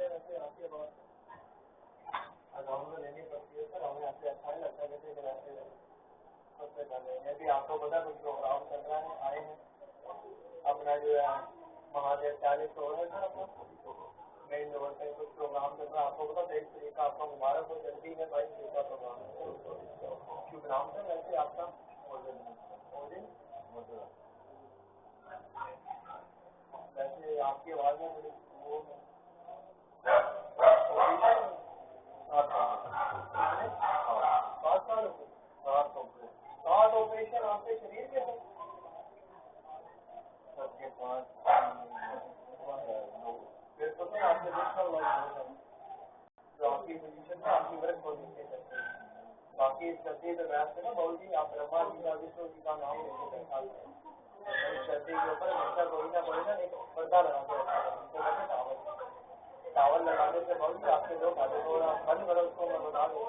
वैसे आपके पास अकाउंट में लेनी पड़ती है सर, हमें आपसे अच्छा नहीं लगता जैसे कराते हैं। सबसे पहले मैं भी आपको पता कुछ प्रोग्राम चल रहा है, आए हैं अपना जो है महादेव 40 फ्लोर है सर, अपना मेन रोड पे कुछ प्रोग्राम चल रहा है। आपको पता 23 तारीख का आपका मुबारक हो, जल्दी है 22 तारीख का प्रोग्राम है। शुभ नाम सर वैसे आपका? वैसे आपकी आवाज़ में थोड़ी वो 7 ऑपरेशन आपके शरीर के हैं सबके पास। फिर तो सर आपके देखा हुआ जो आपकी पोजीशन है, आपकी वर्क पोजीशन करते हैं। बाकी इस गद्दी पे बैठते ना बहुत ही आप ब्रह्मा जी का विष्णु जी का नाम लेके बैठा इस गद्दी के ऊपर हमेशा कोई ना एक पर्दा लगा के रखा है, टावल लगाने से बहुत ही आपके लोग आगे थोड़ा बंद करो उसको, मैं बता दूँ।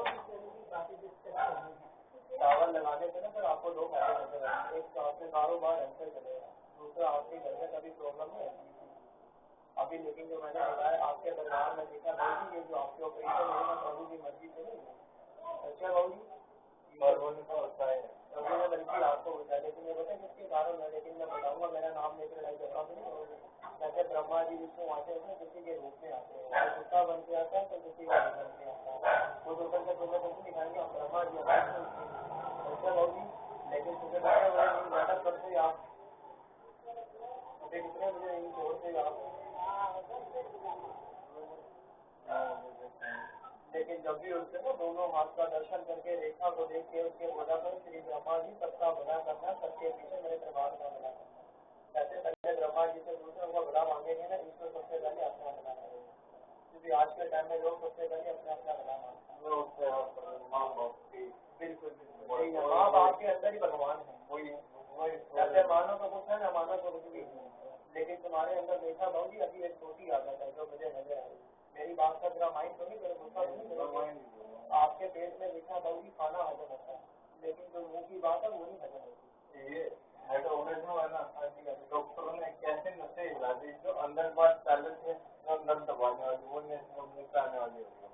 टावल लगाने से ना सर आपको 2 फायदे नजर आएंगे। एक तो आपके कारोबार ढंग से चलेगा, दूसरा आपके घर में कभी प्रॉब्लम नहीं आएगी अभी। लेकिन जो मैंने बताया आपके परिवार में देखा भाई जी, ये जो आपके ऑपरेशन है ना प्रभु की मर्जी से नहीं। अच्छा भाऊ जी, प्रभु ने तो होता है, प्रभु ने बल्कि आपको बताया, लेकिन ये बताया किसके कारण है, लेकिन मैं बताऊंगा मेरा नाम लेकर लड़ाई झगड़ा भी नहीं करोगे। जैसे ब्रह्मा जी विष्णु आते हैं किसी के रूप में आते हैं, कुत्ता बन के आता है तो किसी का रूप बन के आता है, वो दोपहर से तुम्हें कुछ दिखाएंगे हम ब्रह्मा जी। अच्छा भाऊ जी, लेकिन सुबह कितने बजे ज्यादा करते आप, सुबह कितने बजे इन छोड़ते आप? लेकिन जब भी उठते ना दोनों हाथ का दर्शन करके रेखा को देख के उसके बोला कर श्री ब्रह्मा जी सबका भला करना, सबके पीछे मेरे दरबार का भला करना। ऐसे पहले ब्रह्मा जी से दूसरे उनका भला मांगेंगे ना, ईश्वर सबसे पहले अपना भला करेंगे, क्योंकि आज के टाइम में लोग सबसे पहले अपना अपना भला मांगते हैं। बिल्कुल बिल्कुल, माँ बाप के अंदर ही भगवान है, वही जैसे मानो तो कुछ है ना मानो तो कुछ भी नहीं। लेकिन तुम्हारे अंदर देखा भाव जी अभी एक छोटी आदत है जो मुझे नजर आई, मेरी बात का जरा माइंड तो नहीं करो, गुस्सा तो नहीं करो। आपके पेट में देखा भाव जी खाना हजम होता है, लेकिन जो मुंह की बात है वो नहीं हजम होती। ये डॉक्टरों ने कैसे नशे हिला दी, जो अंदर बात पहले से जो अंदर दबाने वाली वो निकालने वाली होगी।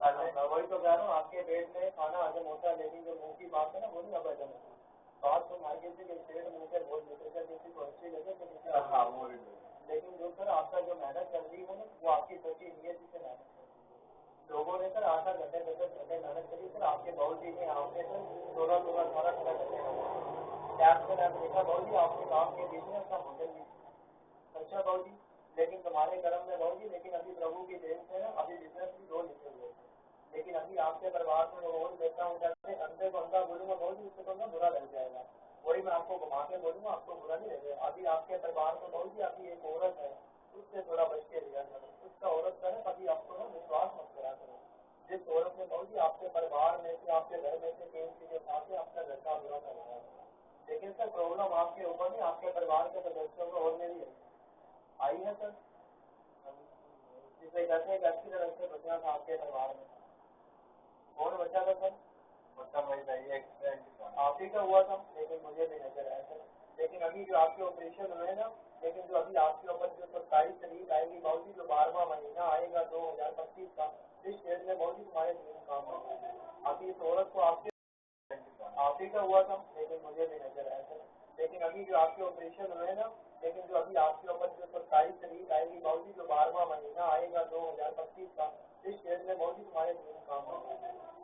अच्छा, वही तो कह रहा हूँ आपके पेट में खाना हजम होता है, लेकिन जो मुंह की बात है ना वो नहीं अब हजम होती। बात तो मार्केट से पेट मुंह से बहुत लेते किसी को अच्छी लगे तो किसी हाँ वो, लेकिन जो सर आपका जो मेहनत चल रही है ना वो आपकी सच्ची नीयत से मेहनत कर रही है। लोगों ने सर 8 घंटे 10 घंटे मेहनत करी सर, आपके बहुत जी ने आपने सर 16-18 घंटे टैक्स में देखा बहुत जी आपने काम के बीच में अपना भोजन भी। अच्छा बहुत जी, लेकिन तुम्हारे कर्म में बहुत जी, लेकिन अभी प्रभु की देन से ना अभी बिजनेस भी 2 निकले हुए थे, लेकिन अभी आपके परिवार में रोज देता हूँ जैसे अंधे को अंधा बोलूंगा बहुत जी उससे तो ना बुरा लग जाएगा, वही मैं आपको घुमा के बोलूंगा आपको बुरा नहीं लगेगा। अभी आपके परिवार में बहुत जी अभी एक औरत है, उससे थोड़ा बच के रिया करो, उसका औरत का ना कभी आपको ना विश्वास मत करा करो। जिस औरत ने बहुत जी आपके परिवार में से आपके घर में से 3 चीजें खा के आपका घर का बुरा कर रहा है, लेकिन सर प्रॉब्लम आपके ऊपर नहीं आपके परिवार के सदस्यों को और मेरी आई है सर। जिसे कहते हैं अच्छी तरह से बचना था आपके परिवार में, कौन बचा था सर? बच्चा भाई चाहिए एक्सीडेंट आप ही का हुआ था, लेकिन मुझे भी नजर आया सर। लेकिन अभी जो आपके ऑपरेशन हुए ना, लेकिन जो अभी आपके ऊपर जो 27 तारीख आएगी बहुत ही, जो 12वां महीना आएगा 2025 का, इस स्टेज में बहुत ही तुम्हारे जीवन काम होगा। अभी इस औरत को आपके आप ही का हुआ था, लेकिन मुझे भी नजर आया सर। लेकिन अभी जो आपके ऑपरेशन हुए ना, लेकिन जो अभी आपके ऊपर जो 27 तारीख आएगी बहुत ही, जो 12वां महीना आएगा 2025 का, इस स्टेज में बहुत ही तुम्हारे जीवन काम होगा।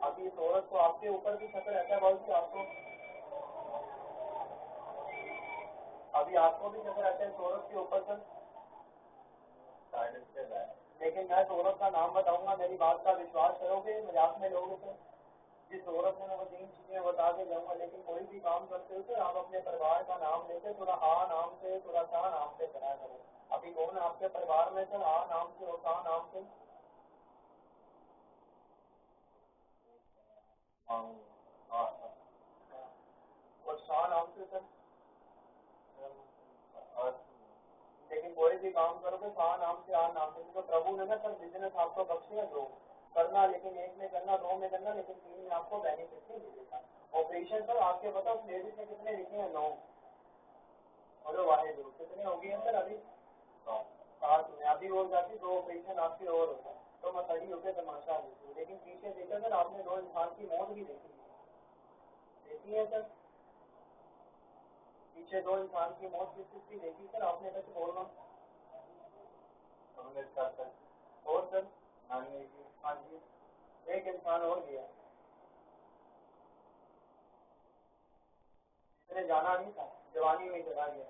अभी इस औरत को आपके ऊपर भी शक्ल रहता है बहुत ही, आपको अभी आपको भी शक्ल रहता है इस औरत के ऊपर सर, लेकिन मैं इस औरत का नाम बताऊंगा, मेरी बात का विश्वास करोगे मजाक में लोगे सर? जिस औरत ने वो 3 चीजें बता के जाऊंगा, लेकिन कोई भी काम करते हो तो आप अपने परिवार का नाम लेते थोड़ा आ नाम से थोड़ा सा नाम से करा करो। अभी कौन आपके परिवार में सर आ नाम से और सा नाम से? और सा नाम से सर, लेकिन कोई भी काम करोगे सा नाम से आ नाम से, तो प्रभु ने ना सर बिजनेस आपको बख्शे है 2 करना, लेकिन 1 में करना 2 में करना, लेकिन 3 में आपको बेनिफिट नहीं मिलेगा। ऑपरेशन सर आपके बताओ लेडीज में कितने लिखे हैं 9, बोलो वाहे कितने हो गए हैं सर अभी? 7 में। अभी बंदी बोल जाती 2 ऑपरेशन आपके और होता है, तो मैं खड़ी होकर तमाशा देखी। लेकिन पीछे देखा सर आपने 2 इंसान की मौत भी देखी है सर, पीछे 2 इंसान की मौत किस चीज की देखी सर आपने? सच बोलना हमने सर और सर हाँ जी एक इंसान और गया, इसने जाना नहीं था, जवानी में चला गया।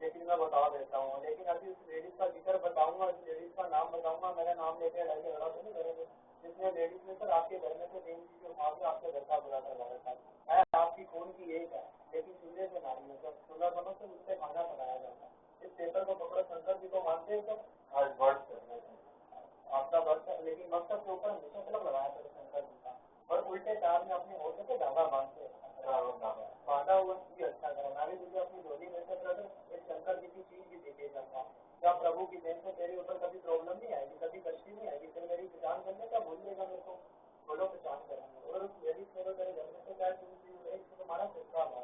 लेकिन मैं बता देता हूँ, लेकिन अभी उस लेडीज का जिक्र बताऊंगा, उस लेडीज का नाम बताऊंगा, मेरा नाम लेके लड़ाई झगड़ा तो नहीं करेंगे। जिसने लेडीज ने सर आपके घर में से 3 चीजें उठा के आपके घर का बुरा करवा रखा है, आपकी खून की एक है, लेकिन चूल्हे से मारी है सर, चूल्हा समझ से उससे खाना बनाया जाता है। इस पेपर को पकड़ो, शंकर जी को मानते हैं सर? आज वर्ष आपका वर्ष है, लेकिन मकसद के ऊपर हमेशा तलब लगाया था शंकर जी का, और उल्टे तार में अपने होते से धागा बांधते बांधा हुआ भी अच्छा करा। मैं भी तुझे अपनी झोली में से ब्रदर एक शंकर जी की चीज भी देखे जाता, क्या प्रभु की देन से तेरे ऊपर कभी प्रॉब्लम नहीं आएगी, कभी कष्टी नहीं आएगी, फिर मेरी पहचान करने का भूल देगा मेरे को, बोलो पहचान करेंगे। और यदि मेरे तेरे घर में से क्या तुम्हारा सिक्का है,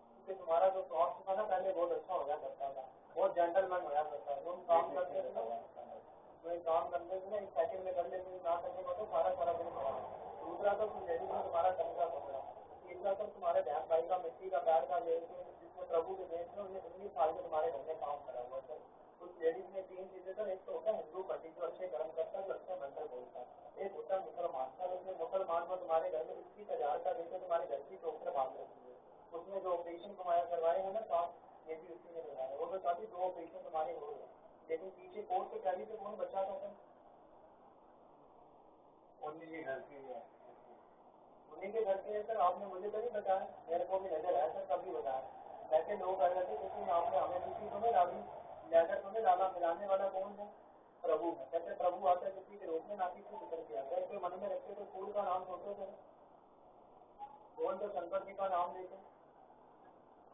क्योंकि तुम्हारा जो स्वास्थ्य था ना पहले बहुत अच्छा होया करता था, बहुत जेंटलमैन होया करता है, तुम काम करते थे ना, तो काम करते थे ना, एक सेकंड में कर लेते ना करने को तो सारा सारा दिन खड़ा। दूसरा तो लेडीज में तुम्हारा टंका पकड़ा, तीसरा तो तुम्हारे बहन भाई का मिट्टी का पैर का ले जिसमें प्रभु के देश में उन्हें 19 साल से तुम्हारे घर में काम करा हुआ सर। उस लेडीज में 3 चीजें सर, एक तो होता है हिंदू पति जो अच्छे कर्म करता है, जो अच्छे मंत्र बोलता है, एक होता है मुसलमान सर, उसमें मुसलमान को तुम्हारे घर में 21,000 का देकर तुम्हारे घर की टोकरे बांध रखी है, उसमें जो ऑपरेशन तुम्हारा करवाए हैं ना साथ, ये भी उसी ने करवाया, वो तो चाहती 2 ऑपरेशन तुम्हारे हो गए, लेकिन पीछे कोर्ट से कैदी से कौन बचा था सर? उन्हीं की घर की है, उन्हीं के घर के सर। आपने मुझे तो नहीं बताया, मेरे को भी नजर आया सर, कभी बताया वैसे लोग कह रहे थे, लेकिन आपने हमें किसी को नहीं डाली, लेटर को नहीं डाला, मिलाने वाला कौन है? प्रभु है। कहते प्रभु आते किसी के रूप में ना किसी को करके आता है, मन में रखते तो फूल का नाम सोचते थे, कौन तो शंकर जी का नाम लेते,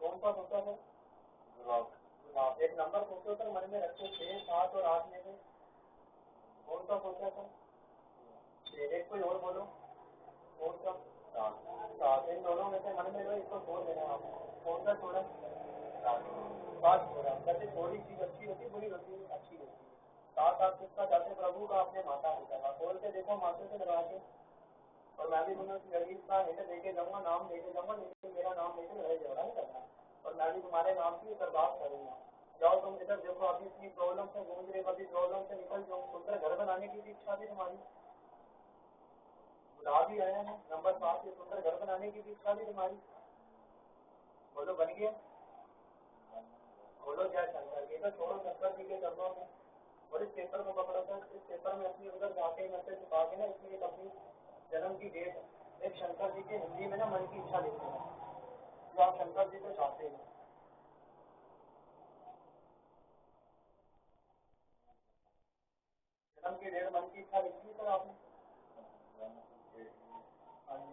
कौन सा सोचता था? गुलाब। एक नंबर सोचते सर मन में रखते, 6, 7 और 8 में से कौन सा सोचा था? एक कोई और बोलो कौन सा? सात। इन दोनों में से मन में लो, इसको छोड़ देना आप, कौन सा छोड़ा? सात छोड़ा। कहते थोड़ी चीज अच्छी होती, बुरी होती है, अच्छी होती है। सात आप किसका चाहते? प्रभु का, अपने माता पिता का। खोल के देखो माथे से लगा के, और मैं भी तुम्हें गरीब का लेकर देके जाऊंगा, नाम देके जाऊंगा, लेकिन मेरा नाम लेकर लड़ाई झगड़ा नहीं करना, और मैं भी तुम्हारे नाम की बर्बाद करूंगा। जाओ तुम इधर देखो, अभी इतनी प्रॉब्लम से गूंज रहे, कभी प्रॉब्लम से निकल जाओ, सुंदर घर बनाने की भी इच्छा थी तुम्हारी, बुला भी आया है। नंबर 7 से सुंदर घर बनाने की भी इच्छा थी तुम्हारी, बोलो बन गया? बोलो क्या शंकर जी, तो छोड़ो शंकर जी के चरणों में, और इस पेपर को पकड़ो सर, इस पेपर में अपनी उधर जाके मैसेज छुपा के ना, इसमें एक अपनी जन्म की डेट, एक शंकर जी के हिंदी में ना मन की इच्छा लिखते हैं, जो आप शंकर जी से चाहते हैं, जन्म की डेट मन की इच्छा लिखी है सर आपने? हाँ जी,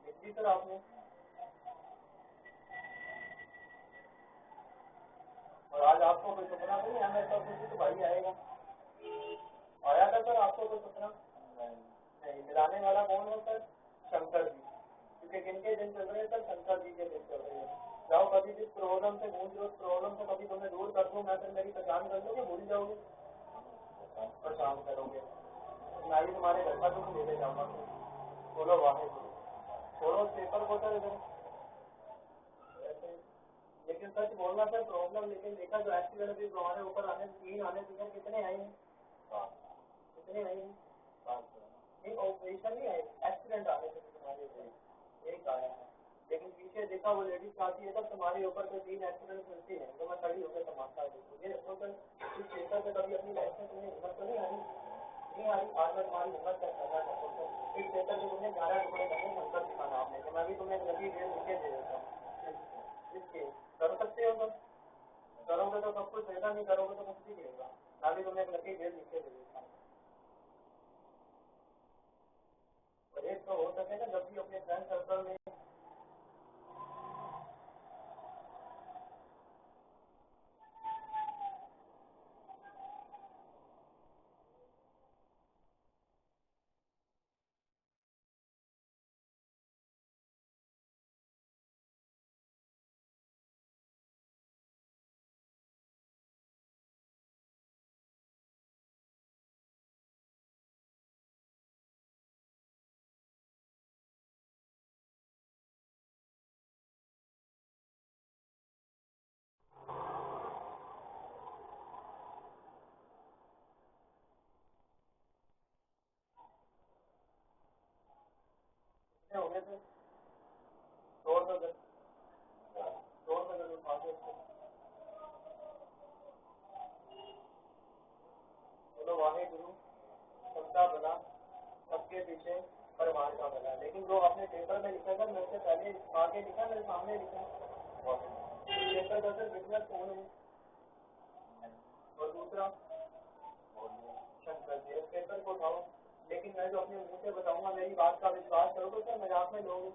लिख दी सर आपने? और आज आपको कोई सपना तो नहीं हमें सब कुछ तो भाई आएगा, आया था सर आपको कोई सपना? नहीं। मिलाने वाला कौन है सर? शंकर जी। क्योंकि किनके दिन चल रहे हैं सर? शंकर जी के दिन चल रहे हैं। जाओ कभी जिस प्रॉब्लम से गूंज रहे, उस प्रॉब्लम से कभी तुम्हें दूर कर दूं मैं, फिर मेरी पहचान कर लोगे, भूल जाओगे, परेशान करोगे, मैं भी तुम्हारे घर का तुम लेके जाऊंगा। बोलो वाहे, छोड़ो पेपर को सर इधर। लेकिन सच बोलना सर, प्रॉब्लम लेकिन देखा जो एक्सीडेंट भी हमारे ऊपर आने 3 आने से कितने आए हैं? कितने आए हैं? नहीं ऑपरेशन नहीं आए, एक्सीडेंट आने से तुम्हारे ऊपर एक आया है। लेकिन पीछे देखा वो लेडीज आती है, तब तुम्हारे ऊपर तो 3 एक्सीडेंट मिलती है, तो मैं खड़ी होकर तमाशा देखूँ। ये तो सर इस पेपर से कभी अपनी लाइफ में तुम्हें हिम्मत तो नहीं आई? नहीं आई। आज मैं तुम्हारी हिम्मत चेक करना चाहता हूँ सर। इस पेपर से तुमने 11 टुकड़े करने, शंकर जी का नाम लेके, मैं भी तुम्हें एक लगी डेट लिखे दे देता हूँ, इसके कर सकते हो तुम? करोगे तो सब कुछ रहेगा, नहीं करोगे तो कुछ नहीं रहेगा। मैं भी तुम्हें एक लकी डेट लिखे दे देता हूँ। और एक तो हो सके ना, जब भी अपने फ्रेंड सर्कल में होने से तोड़ दो जरूर आगे बोलो वाहे गुरु सबका भला सबके पीछे परिवार का भला। लेकिन जो आपने पेपर में लिखा था मेरे से पहले आगे लिखा, मेरे सामने लिखा पेपर का सिर्फ बिजनेस कौन है और दूसरा शंकर जी। इस पेपर को उठाओ, लेकिन मैं जो अपने मुंह से बताऊंगा मेरी बात का विश्वास करो तो सर मजाक में लोगे।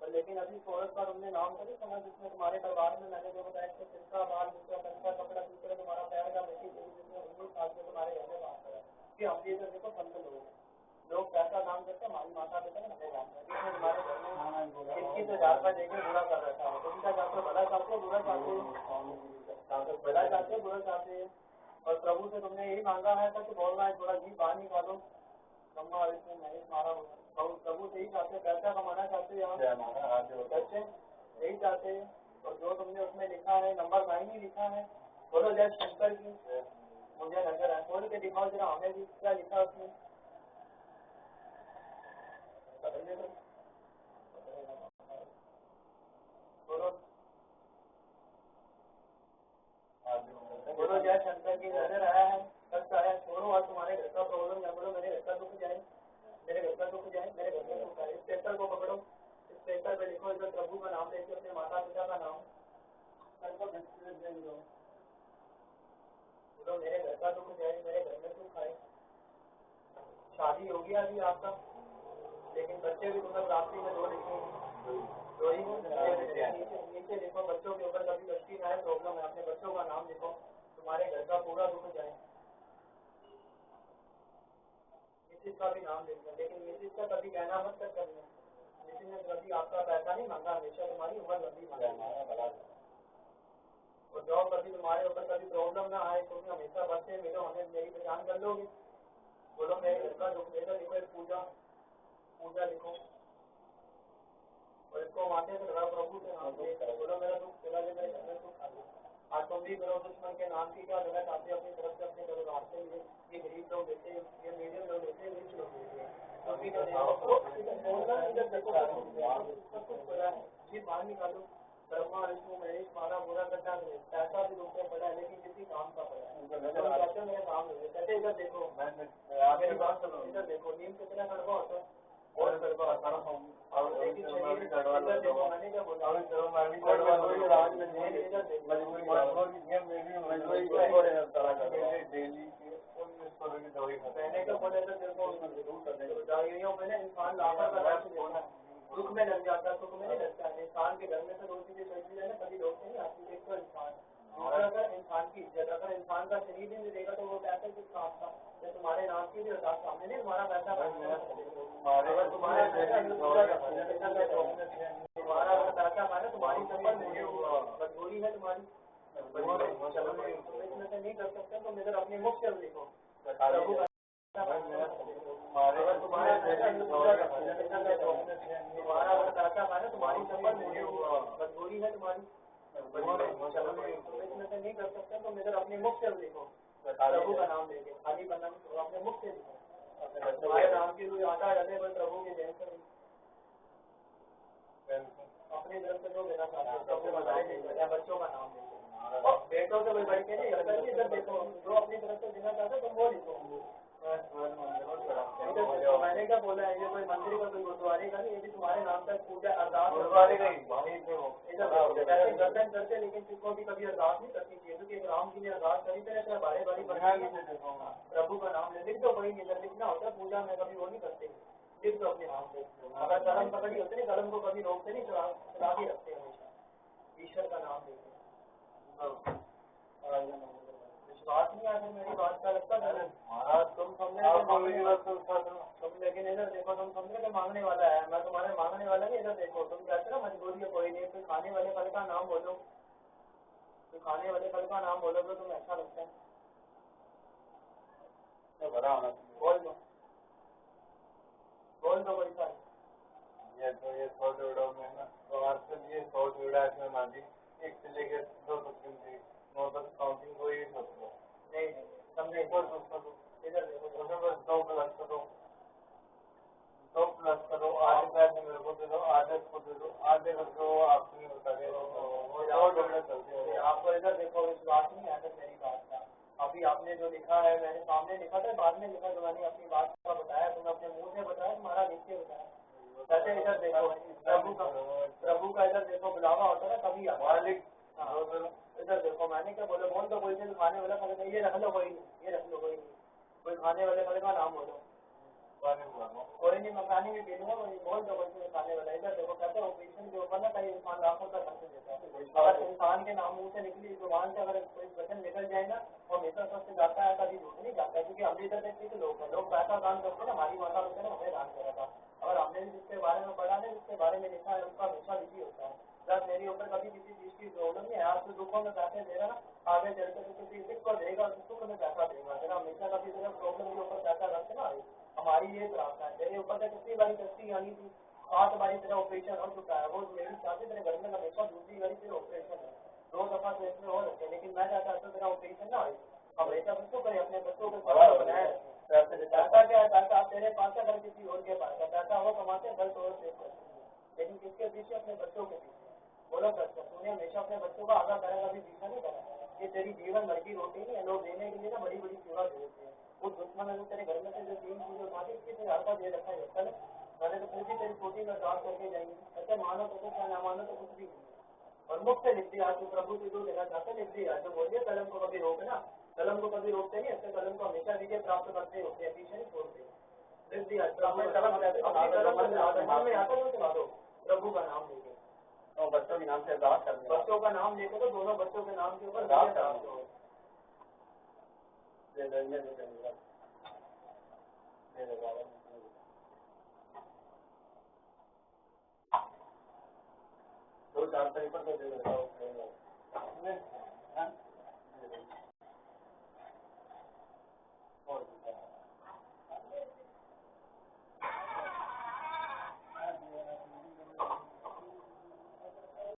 पर लेकिन अभी औरत का तुमने नाम कभी समझ, जिसमें तुम्हारे परिवार में मैंने जो बताया कि सिरका बाल दूसरा कंचा कपड़ा दूसरा तुम्हारा पैर का मिट्टी जिसमें 19 साल से तुम्हारे घर में बात करा कि हम ये तो देखो संत लोग पैसा काम करते हमारी माता पिता ने हमें काम किया तुम्हारे घर में 21,000 रुपये देकर बुरा कर रखा है। तुम क्या चाहते हो, भला चाहते हो बुरा चाहते हो, भला चाहते हो बुरा चाहते हो। और प्रभु से तुमने यही मांगा है कि बोलना है थोड़ा जी बाहर निकालो ब्रह्मा विष्णु महेश मारा प्रभु से ही चाहते, पैसा कमाना चाहते हो बच्चे यही चाहते हैं। और जो तुमने उसमें लिखा है नंबर 9 ही लिखा है, बोलो जय शंकर की मुझे नजर है, बोल के दिखाओ जरा हमें भी क्या लिखा उसमें। बोलो जय शंकर की नजर आया है, सच आया, छोड़ो और तुम्हारे घर का प्रॉब्लम ना बोलो मेरे घर का दुख जाए, मेरे घर का दुख जाए, मेरे घर में दुख आए। इस पेपर को पकड़ो, इस पेपर पे लिखो इधर प्रभु का नाम लेके अपने माता पिता का नाम बोलो मेरे घर का दुख जाए, मेरे घर में दुख आए। शादी होगी अभी आपका, लेकिन बच्चे भी तुम्हें प्राप्ति में दो लिखे नीचे लिखो बच्चों के ऊपर कभी दृष्टि ना है, प्रॉब्लम है, अपने बच्चों का नाम लिखो, तुम्हारे घर का पूरा दुख जाए। मिसिस का भी नाम लिखना, लेकिन मिसिस का कभी कहना मत कर करना, मिसिस ने कभी आपका पैसा नहीं मांगा, हमेशा तुम्हारी उम्र लंबी मांगा। और जॉब कभी तुम्हारे ऊपर कभी प्रॉब्लम ना आए, तुम्हें हमेशा बच्चे मिलो, हमें मेरी पहचान कर लोगे। बोलो मेरे घर का दुख मेरा लिखो, पूजा पूजा लिखो और इसको माथे से लगा प्रभु के नाम से, बोलो मेरा दुख चला जाए, मेरे घर में दुख आ जाए। आज तुम भी करो दुश्मन के नाम की क्या गलत आते अपनी तरफ से अपने परिवार से, ये गरीब लोग देते हैं, ये मीडियम लोग देते हैं, रिच लोग देते हैं, क्योंकि बोलना इधर देखो सब कुछ बड़ा है जी बाहर निकालो। ब्रह्मा विष्णु महेश मारा बुरा करता है, पैसा भी लोग पड़ा है लेकिन किसी काम का पड़ा है, मेरे काम हो कहते इधर देखो मेरी बात सुनो, इधर देखो नीम कितना कड़वा होता है और कड़वा आता है, और लेकिन इधर देखो मैंने क्या बोला मैंने क्या बोला मैंने इंसान लाभा दुख में लग जाता है, सुख में नहीं लगता है। इंसान के घर में तो दो चीजें चलती है ना, कभी लोग नहीं आती, एक तो इंसान और अगर इंसान की इज्जत, अगर इंसान का शरीर ही नहीं देगा तो वो पैसे किस काम का। जब तुम्हारे नाम की भी अर्थात सामने नहीं तुम्हारा पैसा अगर तुम्हारा पैसा तुम्हारा अगर पैसा माने तुम्हारी संपत्ति मजबूरी है तुम्हारी, इसमें से नहीं कर सकते तो मेरे अपने मुख से लिखो अगर तुम्हारा पैसा माने तुम्हारी संपत्ति मजबूरी है तुम्हारी, इसमें से नहीं कर सकते तो मेरे अपने मुख से लिखो प्रभु का नाम लेके, खाली बनना अपने मुख से लिखो, तुम्हारे नाम की कोई आता रहने पर प्रभु के जैन से अपनी तरफ से जो देना चाहते हैं बच्चों का नाम लेके, बेटों से कोई बढ़ के नहीं करता, इधर देखो जो अपनी तरफ से देना चाहते तुम वो लिखो। मैंने क्या बोला है, ये कोई मंदिर का कोई गुरुद्वारे का नहीं, ये भी तुम्हारे नाम का पूजा अरदास गुरुद्वारे का ही गर्दन करते, लेकिन किसको भी कभी अरदास नहीं करनी चाहिए, क्योंकि राम जी ने अरदास करी थे बारे बारी प्रभु का नाम ले लिख दो, वही निधर लिखना होता है पूजा में, कभी वो नहीं करते, लिख दो अपने नाम से। अगर कलम पकड़ी होते नहीं, कलम को कभी रोकते नहीं, चला भी रखते हमेशा ईश्वर का नाम लेते। बात नहीं आती मेरी बात का लगता है महाराज, तुम लेकिन इधर देखो तुम समझे कि मांगने वाला है, मैं तुम्हारे मांगने वाला नहीं, इधर देखो तुम कहते ना मजबूरी है कोई नहीं, कोई खाने वाले फल का नाम बोलो, तो खाने वाले फल का नाम बोलो तो तुम्हें अच्छा लगता है, बोल दो कोई सा ये तो ये 100 जोड़ों में ना, तो आजकल ये 100 जोड़ा इसमें मान ली 1 से लेकर 2 तक गिनती 9 तक काउंटिंग को ही सोच लो, नहीं समझे, इधर देखो 9 प्लस करो तो प्लस करो, आधे पैसे मेरे को दे दो, आधे को दे दो, आधे को आपको नहीं बता दे, वो झगड़े चलते हैं। आपको इधर देखो, विश्वास नहीं आता मेरी बात का। अभी आपने जो लिखा है मैंने सामने लिखा था, बाद में लिखा, तो मैंने अपनी बात का बताया, तुमने अपने मुंह से बताया, तुम्हारा लिख के बताया। वैसे इधर देखो, प्रभु का इधर देखो बुलावा होता है कभी मालिक। इधर देखो मैंने क्या बोला, बोल दो कोई से खाने वाला खड़ेगा, ये रख लो कोई, ये रख लो कोई खाने वाले खड़ेगा, नाम बोलो, कोई नहीं, मकानी में पी लूंगा, बोल दो कोई से खाने वाला। इधर देखो कहते हैं ऑपरेशन के ऊपर ना कई इंसान लाखों का खर्च देता है, अगर इंसान के नाम मुंह से निकली जुबान से अगर कोई वचन निकल जाए ना, और हमेशा सबसे जाता है, कभी झूठ नहीं जाता है, क्योंकि हम इधर देखते कि लोग पैसा दान करते हैं ना, हमारी माता होते हैं, हमें दान करा था, अगर हमने भी जिसके बारे में पढ़ा है, जिसके बारे में लिखा है, उसका हमेशा विधि होता है। प्लस मेरे ऊपर कभी किसी चीज की प्रॉब्लम नहीं है, आज तो दुखों में पैसे दे रहा ना, आगे चलकर तो किसी सिख को देगा, सुख में पैसा देगा, अगर हमेशा कभी प्रॉब्लम के ऊपर पैसा रखते ना, हमारी ये प्रार्थना है। मेरे ऊपर से कितनी बारी कस्ती आनी थी, 5 बारी तेरा ऑपरेशन हो चुका है, वो मेरी चाहती तेरे घर में हमेशा दूसरी बारी तेरा ऑपरेशन है, 2 दफा तो इसमें हो रखे, लेकिन मैं चाहता हूँ तेरा ऑपरेशन ना हो, हमेशा बच्चों करे, अपने बच्चों को सवाल बनाए। पैसा क्या है, पैसा आप तेरे पास है, घर किसी और के पास है, पैसा वो कमाते हैं, घर तो और सेव करते हैं, लेकिन किसके पीछे, अपने बच्चों के पीछे। बोलो सच, तूने हमेशा अपने बच्चों का आगा करा, कभी पीछा नहीं करा, ये तेरी जीवन भर की रोटी नहीं है, लोग देने के लिए ना बड़ी बड़ी सेवा दे देते हैं। वो दुश्मन है जो तेरे घर में से जो 3 चीजें उठा दी, इसकी तेरे हर का दे रखा है, चल मैंने तो पूरी तेरी छोटी में दान करके जाएंगे, ऐसे मानो तो कुछ, ना मानो तो कुछ भी नहीं। और मुख से लिख दिया, जो प्रभु से जो देना चाहते लिख दिया, जो बोलिए कलम को कभी रोकना, कलम को कभी रोकते नहीं, ऐसे कलम को हमेशा विजय प्राप्त करते होते हैं, पीछे नहीं छोड़ते। लिख दिया, कलम में आता तो चला दो, प्रभु का नाम लेके, और बच्चों के नाम से अरदास कर दो, बच्चों का नाम लेके तो दोनों बच्चों के नाम के ऊपर अरदास कर दो। दो 4 पेपर तो दे देता हूँ।